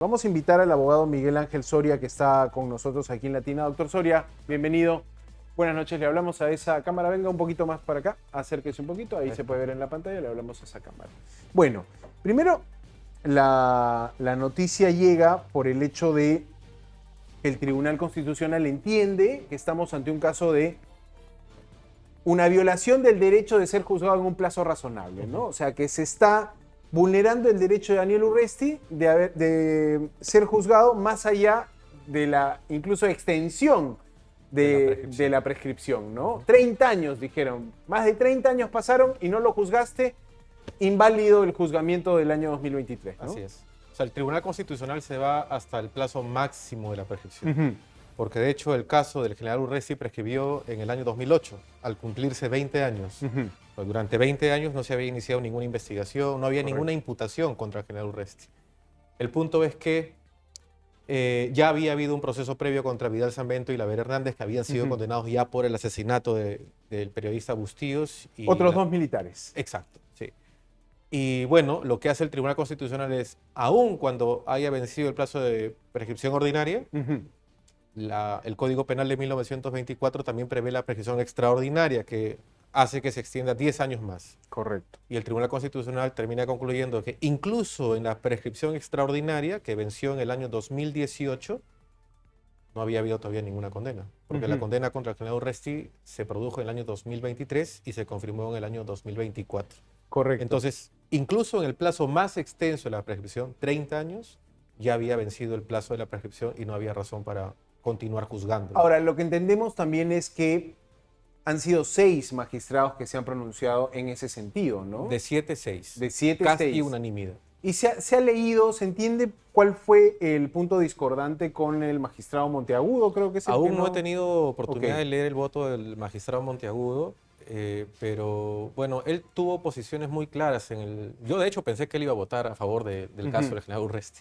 Vamos a invitar al abogado Miguel Ángel Soria, que está con nosotros aquí en Latina. Doctor Soria, bienvenido. Buenas noches, le hablamos a esa cámara. Venga un poquito más para acá, acérquese un poquito, ahí se puede ver en la pantalla, le hablamos a esa cámara. Bueno, primero, la noticia llega por el hecho de que el Tribunal Constitucional entiende que estamos ante un caso de una violación del derecho de ser juzgado en un plazo razonable, ¿no? O sea, que se está vulnerando el derecho de Daniel Urresti de ser juzgado más allá de la incluso extensión de la prescripción, ¿no? 30 años, dijeron. Más de 30 años pasaron y no lo juzgaste, inválido el juzgamiento del año 2023, ¿no? Así es. O sea, el Tribunal Constitucional se va hasta el plazo máximo de la prescripción. Porque de hecho el caso del general Urresti prescribió en el año 2008, al cumplirse 20 años. Pues durante 20 años no se había iniciado ninguna investigación, no había ninguna imputación contra el general Urresti. El punto es que ya había habido un proceso previo contra Vidal Sambento y Laver Hernández, que habían sido condenados ya por el asesinato del periodista Bustíos. Y otros dos militares. Exacto, sí. Y bueno, lo que hace el Tribunal Constitucional es, aun cuando haya vencido el plazo de prescripción ordinaria, el Código Penal de 1924 también prevé la prescripción extraordinaria, que hace que se extienda 10 años más. Correcto. Y el Tribunal Constitucional termina concluyendo que incluso en la prescripción extraordinaria, que venció en el año 2018, no había habido todavía ninguna condena. Porque la condena contra el general Urresti se produjo en el año 2023 y se confirmó en el año 2024. Correcto. Entonces, incluso en el plazo más extenso de la prescripción, 30 años, ya había vencido el plazo de la prescripción y no había razón para continuar juzgando. Ahora, lo que entendemos también es que han sido 6 magistrados que se han pronunciado en ese sentido, ¿no? De 7, 6. De 7, Casi 6. unanimidad. Y se ha leído, ¿se entiende cuál fue el punto discordante con el magistrado Monteagudo? Creo que es el Aún que no he tenido oportunidad Ok. de leer el voto del magistrado Monteagudo, pero bueno, él tuvo posiciones muy claras en el... Yo de hecho pensé que él iba a votar a favor del caso del general Urresti,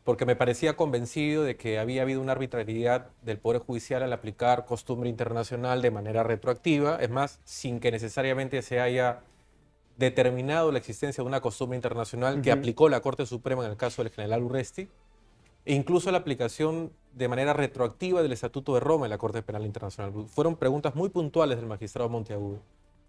porque me parecía convencido de que había habido una arbitrariedad del Poder Judicial al aplicar costumbre internacional de manera retroactiva, es más, sin que necesariamente se haya determinado la existencia de una costumbre internacional que aplicó la Corte Suprema en el caso del general Urresti, e incluso la aplicación de manera retroactiva del Estatuto de Roma en la Corte Penal Internacional. Fueron preguntas muy puntuales del magistrado Monteagudo.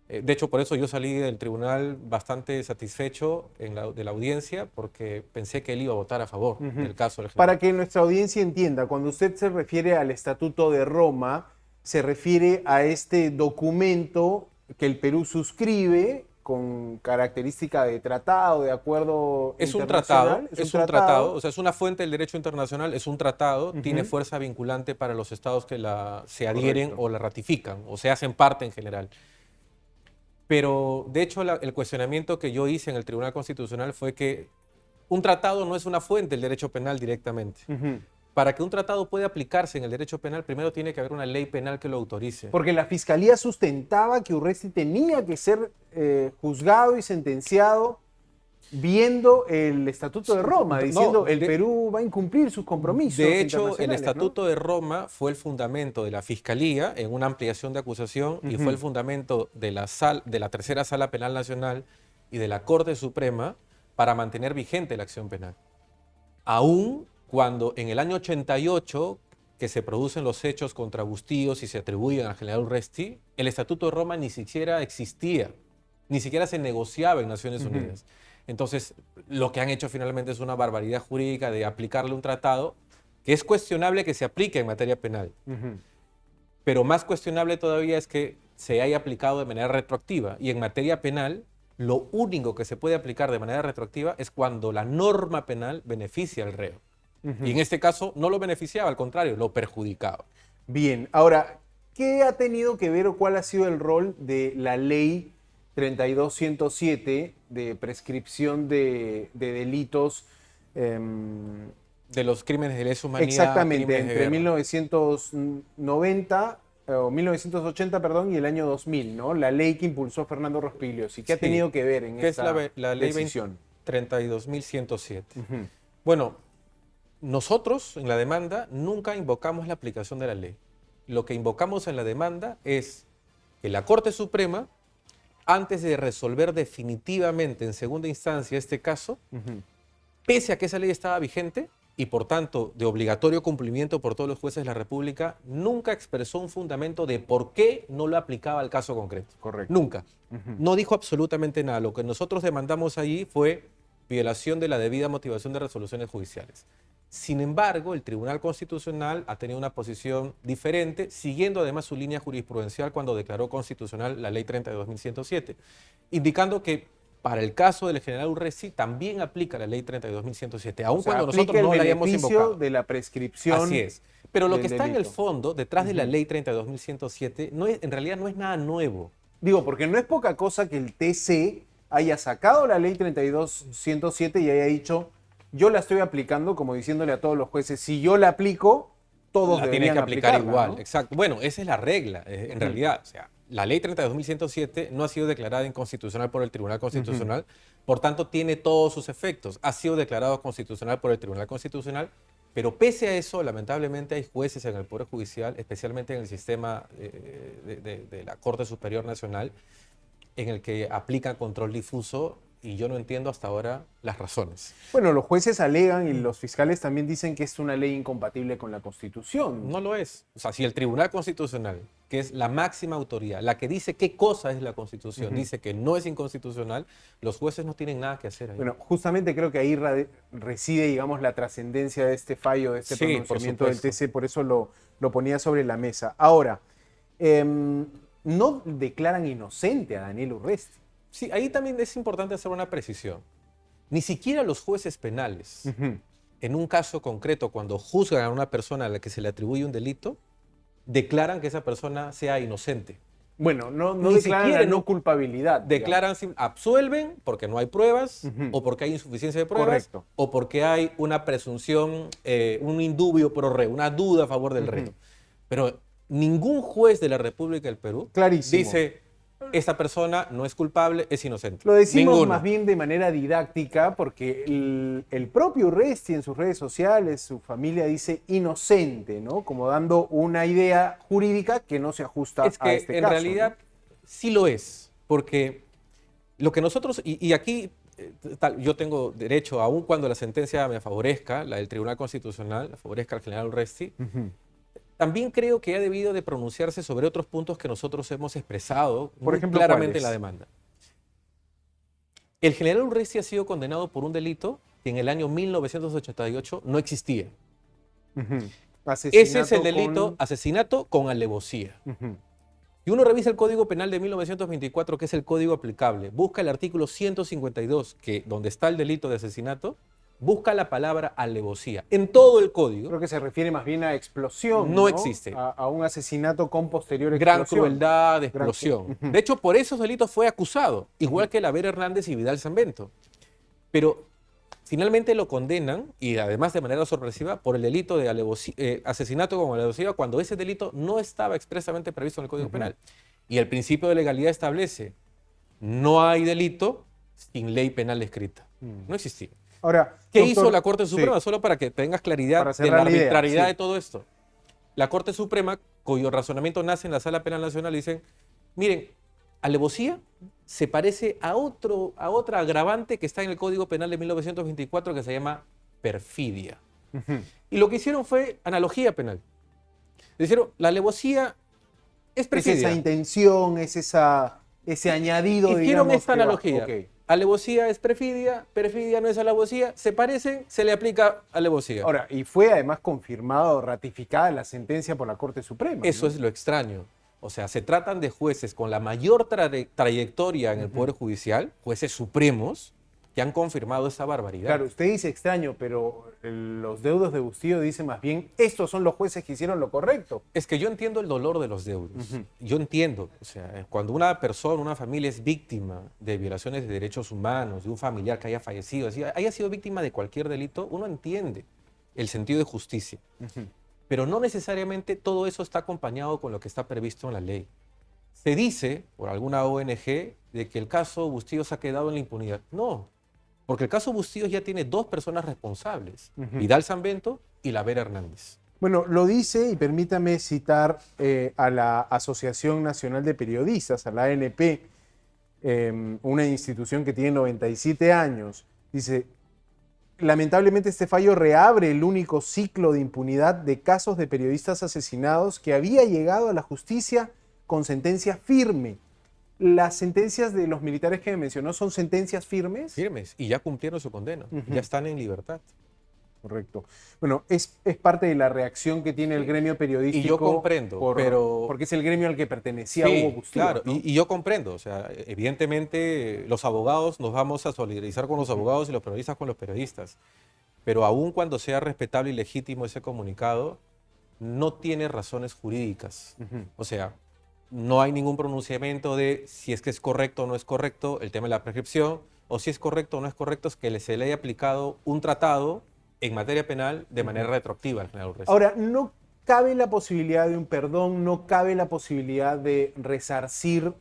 De hecho, por eso yo salí del tribunal bastante satisfecho de la audiencia, porque pensé que él iba a votar a favor del caso del general. Para que nuestra audiencia entienda, cuando usted se refiere al Estatuto de Roma, se refiere a este documento que el Perú suscribe con característica de tratado, de acuerdo Es un internacional. tratado, es un tratado, o sea, es una fuente del derecho internacional, es un tratado, tiene fuerza vinculante para los estados que se adhieren o la ratifican, o se hacen parte en general. Pero, de hecho, el cuestionamiento que yo hice en el Tribunal Constitucional fue que un tratado no es una fuente del derecho penal directamente. Para que un tratado pueda aplicarse en el derecho penal, primero tiene que haber una ley penal que lo autorice. Porque la Fiscalía sustentaba que Urresti tenía que ser juzgado y sentenciado viendo el Estatuto de Roma, diciendo el Perú va a incumplir sus compromisos De hecho, el internacionales, Estatuto ¿no? de Roma fue el fundamento de la Fiscalía en una ampliación de acusación y fue el fundamento de la Tercera Sala Penal Nacional y de la Corte Suprema para mantener vigente la acción penal. Aún cuando en el año 88, que se producen los hechos contra Bustíos y se atribuyen al general Urresti, el Estatuto de Roma ni siquiera existía, ni siquiera se negociaba en Naciones Unidas. Entonces, lo que han hecho finalmente es una barbaridad jurídica de aplicarle un tratado que es cuestionable que se aplique en materia penal. Pero más cuestionable todavía es que se haya aplicado de manera retroactiva. Y en materia penal, lo único que se puede aplicar de manera retroactiva es cuando la norma penal beneficia al reo. Y en este caso no lo beneficiaba, al contrario, lo perjudicaba. Bien, ahora, ¿qué ha tenido que ver o cuál ha sido el rol de la ley 32.107 de prescripción de delitos? De los crímenes de lesa humanidad. Exactamente, entre 1990 o 1980, perdón, y el año 2000, ¿no? La ley que impulsó Fernando Rospigliosi. ¿Qué ha tenido que ver en esta la ley decisión? 32.107. Bueno, nosotros en la demanda nunca invocamos la aplicación de la ley. Lo que invocamos en la demanda es que la Corte Suprema, antes de resolver definitivamente en segunda instancia este caso, pese a que esa ley estaba vigente, y por tanto de obligatorio cumplimiento por todos los jueces de la República, nunca expresó un fundamento de por qué no lo aplicaba al caso concreto. Correcto. Nunca. No dijo absolutamente nada. Lo que nosotros demandamos allí fue violación de la debida motivación de resoluciones judiciales. Sin embargo, el Tribunal Constitucional ha tenido una posición diferente, siguiendo además su línea jurisprudencial cuando declaró constitucional la Ley 30 de 2107, indicando que para el caso del general Urresti también aplica la Ley 30 de 2107, aun cuando nosotros no la hayamos invocado. De la prescripción. Así es. Pero lo que está delito. en el fondo, detrás de la Ley 30 de 2107, en realidad no es nada nuevo. Digo, porque no es poca cosa que el TC haya sacado la Ley 32.107 y haya dicho, yo la estoy aplicando, como diciéndole a todos los jueces, si yo la aplico, todos La tienen deberían que aplicar aplicarla, igual, ¿no? exacto. Bueno, esa es la regla, en realidad. O sea, la Ley 30 de 2107 no ha sido declarada inconstitucional por el Tribunal Constitucional, por tanto tiene todos sus efectos. Ha sido declarado constitucional por el Tribunal Constitucional, pero pese a eso, lamentablemente hay jueces en el Poder Judicial, especialmente en el sistema de la Corte Superior Nacional, en el que aplican control difuso, y yo no entiendo hasta ahora las razones. Bueno, los jueces alegan y los fiscales también dicen que es una ley incompatible con la Constitución. No lo es. O sea, si el Tribunal Constitucional, que es la máxima autoridad, la que dice qué cosa es la Constitución, dice que no es inconstitucional, los jueces no tienen nada que hacer ahí. Bueno, justamente creo que ahí reside, digamos, la trascendencia de este fallo, de este Sí, pronunciamiento por del TC, por eso lo ponía sobre la mesa. Ahora, no declaran inocente a Daniel Urresti. Sí, ahí también es importante hacer una precisión. Ni siquiera los jueces penales, en un caso concreto, cuando juzgan a una persona a la que se le atribuye un delito, declaran que esa persona sea inocente. Bueno, no Ni declaran siquiera la no culpabilidad. Declaran, absuelven porque no hay pruebas, o porque hay insuficiencia de pruebas, Correcto. o porque hay una presunción, un indubio pro re, una duda a favor del reto. Pero ningún juez de la República del Perú Clarísimo. dice, esta persona no es culpable, es inocente. Lo decimos Ninguno. más bien de manera didáctica porque el propio Urresti en sus redes sociales, su familia dice inocente, ¿no? Como dando una idea jurídica que no se ajusta Es que a este en caso. realidad sí lo es, porque lo que nosotros, y aquí yo tengo derecho, aun cuando la sentencia me favorezca, la del Tribunal Constitucional, la favorezca al general Urresti, también creo que ha debido de pronunciarse sobre otros puntos que nosotros hemos expresado Por muy ejemplo, claramente en ¿cuáles? la demanda. El general Urresti ha sido condenado por un delito que en el año 1988 no existía. Ese es el delito asesinato con alevosía. Y uno revisa el Código Penal de 1924, que es el código aplicable, busca el artículo 152, que donde está el delito de asesinato, busca la palabra alevosía. En todo el código, Creo que se refiere más bien a explosión. No existe. A un asesinato con posterior gran explosión. crueldad, Gran- explosión. De hecho, por esos delitos fue acusado, igual que Laver Hernández y Vidal Sanbento. Pero finalmente lo condenan, y además de manera sorpresiva, por el delito de asesinato con alevosía, cuando ese delito no estaba expresamente previsto en el Código Penal. Y el principio de legalidad establece, no hay delito sin ley penal escrita. No existía. Ahora, ¿Qué doctor, hizo la Corte Suprema? sí. Solo para que tengas claridad Para de cerrar la la idea, arbitrariedad sí. de todo esto. La Corte Suprema, cuyo razonamiento nace en la Sala Penal Nacional, dicen, miren, alevosía se parece a otra agravante que está en el Código Penal de 1924 que se llama perfidia. Y lo que hicieron fue analogía penal. Dijeron, la alevosía es Es perfidia. esa intención, es ese añadido, Hicieron digamos, esta que va. analogía. Ok. Alevosía es perfidia no es alevosía, se parecen, se le aplica alevosía. Ahora, y fue además confirmada o ratificada la sentencia por la Corte Suprema. Eso ¿no? es lo extraño. O sea, se tratan de jueces con la mayor trayectoria en el Poder Judicial, jueces supremos, que han confirmado esa barbaridad. Claro, usted dice extraño, pero los deudos de Bustillo dicen más bien, estos son los jueces que hicieron lo correcto. Es que yo entiendo el dolor de los deudos. Yo entiendo. O sea, cuando una persona, una familia es víctima de violaciones de derechos humanos, de un familiar que haya fallecido, así, haya sido víctima de cualquier delito, uno entiende el sentido de justicia. Pero no necesariamente todo eso está acompañado con lo que está previsto en la ley. Se dice, por alguna ONG, de que el caso Bustillos ha quedado en la impunidad. No, porque el caso Bustillos ya tiene dos personas responsables, Vidal Sanbento y Laver Hernández. Bueno, lo dice, y permítame citar a la Asociación Nacional de Periodistas, a la ANP, una institución que tiene 97 años. Dice, lamentablemente este fallo reabre el único ciclo de impunidad de casos de periodistas asesinados que había llegado a la justicia con sentencia firme. ¿Las sentencias de los militares que me mencionó son sentencias firmes? Firmes, y ya cumplieron su condena, ya están en libertad. Correcto. Bueno, es parte de la reacción que tiene el gremio periodístico. Y yo comprendo, pero... Porque es el gremio al que pertenecía Sí, Hugo Bustillo, claro, ¿no? y yo comprendo, o sea, evidentemente los abogados nos vamos a solidarizar con los abogados y los periodistas con los periodistas, pero aun cuando sea respetable y legítimo ese comunicado, no tiene razones jurídicas. O sea, no hay ningún pronunciamiento de si es que es correcto o no es correcto el tema de la prescripción, o si es correcto o no es correcto es que se le haya aplicado un tratado en materia penal de manera retroactiva al general Urresti. Ahora, no cabe la posibilidad de un perdón, no cabe la posibilidad de resarcir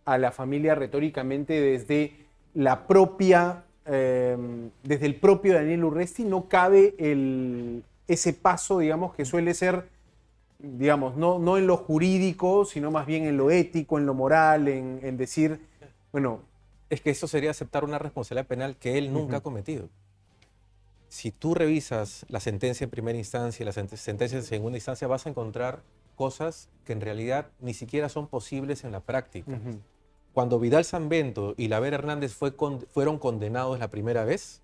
a la familia retóricamente desde la propia, desde el propio Daniel Urresti, no cabe ese paso, digamos, que suele ser, digamos, no en lo jurídico, sino más bien en lo ético, en lo moral, en decir, bueno... Es que eso sería aceptar una responsabilidad penal que él nunca ha cometido. Si tú revisas la sentencia en primera instancia y la sentencia en segunda instancia, vas a encontrar cosas que en realidad ni siquiera son posibles en la práctica. Cuando Vidal Sambento y Laver Hernández fueron condenados la primera vez,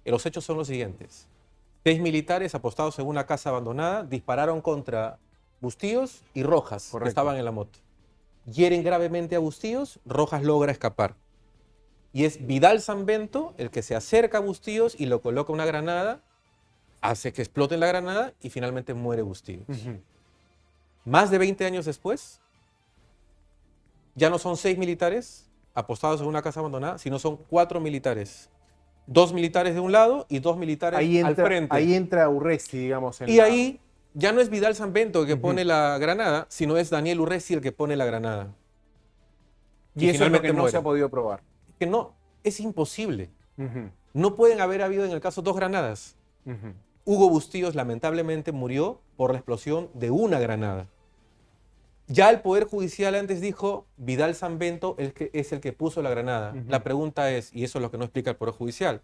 los hechos son los siguientes. 6 militares apostados en una casa abandonada dispararon contra Bustillos y Rojas, que estaban en la moto. Hieren gravemente a Bustillos, Rojas logra escapar. Y es Vidal Sambento el que se acerca a Bustillos y lo coloca una granada, hace que explote la granada y finalmente muere Bustillos. Más de 20 años después, ya no son 6 militares apostados en una casa abandonada, sino son 4 militares. 2 militares de un lado y 2 militares al frente. Ahí entra Urresti, digamos. Y ahí ya no es Vidal Sambento el que pone la granada, sino es Daniel Urresti el que pone la granada. Y eso es lo que no se ha podido probar. Que no, es imposible. No pueden haber habido en el caso 2 granadas. Hugo Bustillos lamentablemente murió por la explosión de una granada. Ya el Poder Judicial antes dijo, Vidal Sambento es el que puso la granada. La pregunta es, y eso es lo que no explica el Poder Judicial,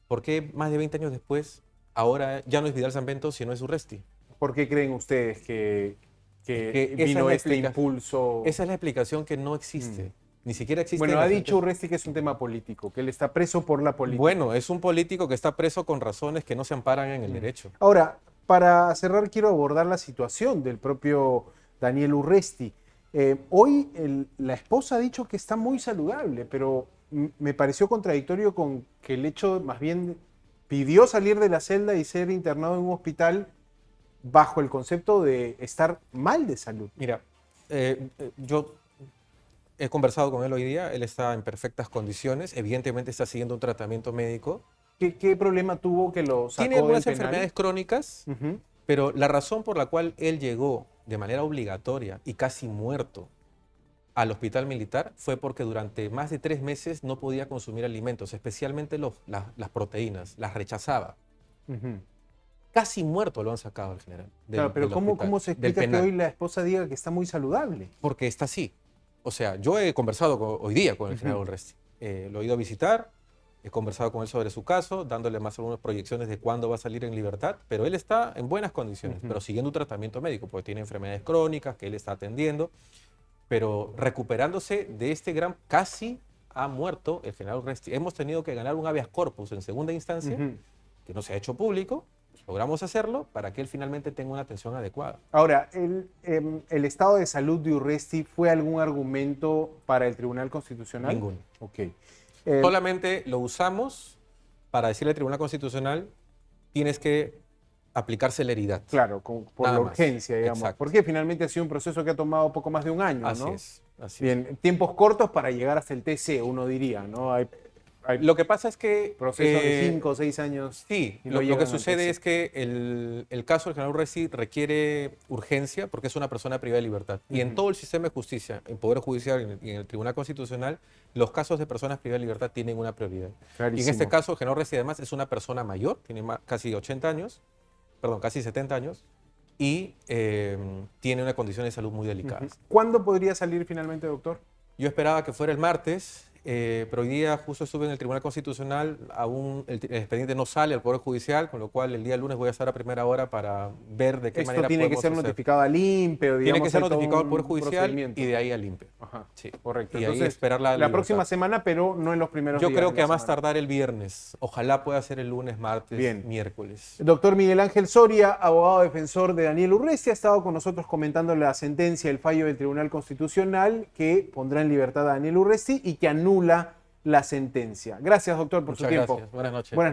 ¿por qué más de 20 años después, ahora ya no es Vidal Sambento, sino es Urresti? ¿Por qué creen ustedes que vino este impulso? Esa es la explicación que no existe. Ni siquiera existe. Bueno, ha dicho Urresti que es un tema político, que él está preso por la política. Bueno, es un político que está preso con razones que no se amparan en el derecho. Ahora, para cerrar, quiero abordar la situación del propio Daniel Urresti. Hoy la esposa ha dicho que está muy saludable, pero me pareció contradictorio con que el hecho, más bien, pidió salir de la celda y ser internado en un hospital bajo el concepto de estar mal de salud. Mira, yo he conversado con él hoy día, él está en perfectas condiciones, evidentemente está siguiendo un tratamiento médico. ¿Qué problema tuvo que lo sacó Tiene algunas del penal? enfermedades crónicas, pero la razón por la cual él llegó de manera obligatoria y casi muerto al hospital militar fue porque durante más de 3 meses no podía consumir alimentos, especialmente las proteínas, las rechazaba. Casi muerto lo han sacado al general. Claro, pero ¿cómo se explica que hoy la esposa diga que está muy saludable? Porque está así. O sea, yo he conversado hoy día con el general Urresti. Lo he ido a visitar, he conversado con él sobre su caso, dándole más algunas proyecciones de cuándo va a salir en libertad, pero él está en buenas condiciones, pero siguiendo un tratamiento médico, porque tiene enfermedades crónicas que él está atendiendo, pero recuperándose de este gran... Casi ha muerto el general Urresti. Hemos tenido que ganar un habeas corpus en segunda instancia, que no se ha hecho público. Logramos hacerlo para que él finalmente tenga una atención adecuada. Ahora, ¿el estado de salud de Urresti fue algún argumento para el Tribunal Constitucional? Ninguno. Okay. Solamente lo usamos para decirle al Tribunal Constitucional, tienes que aplicar celeridad. Claro, por la urgencia, digamos. Exacto. Porque finalmente ha sido un proceso que ha tomado poco más de un año, Así ¿no? es. Bien, tiempos cortos para llegar hasta el TC, uno diría, ¿no? Hay lo que pasa es que... procesos de 5 o 6 años. Sí, lo que sucede es que el caso del general Urresti requiere urgencia porque es una persona privada de libertad. Y en todo el sistema de justicia, en Poder Judicial y en el Tribunal Constitucional, los casos de personas privadas de libertad tienen una prioridad. Clarísimo. Y en este caso, el general Urresti además es una persona mayor, tiene casi 80 años, perdón, casi 70 años, y tiene una condición de salud muy delicada. ¿Cuándo podría salir finalmente, doctor? Yo esperaba que fuera el martes. pero hoy día justo estuve en el Tribunal Constitucional, aún el expediente no sale al Poder Judicial, con lo cual el día lunes voy a estar a primera hora para ver de qué Esto manera tiene que podemos ser hacer. notificado al INPE, o Tiene digamos, que ser hay todo notificado al un Poder Judicial procedimiento. y de ahí al INPE. Ajá, Sí. correcto. Y ahí Entonces, esperar la la próxima libertad. semana, pero no en los primeros Yo días creo de que la a más semana. tardar el viernes. Ojalá pueda ser el lunes, martes, Bien. miércoles. Doctor Miguel Ángel Soria, abogado defensor de Daniel Urresti, ha estado con nosotros comentando la sentencia, el fallo del Tribunal Constitucional que pondrá en libertad a Daniel Urresti y que anula la sentencia. Gracias, doctor, por Muchas su tiempo. gracias. Buenas noches. Buenas noches.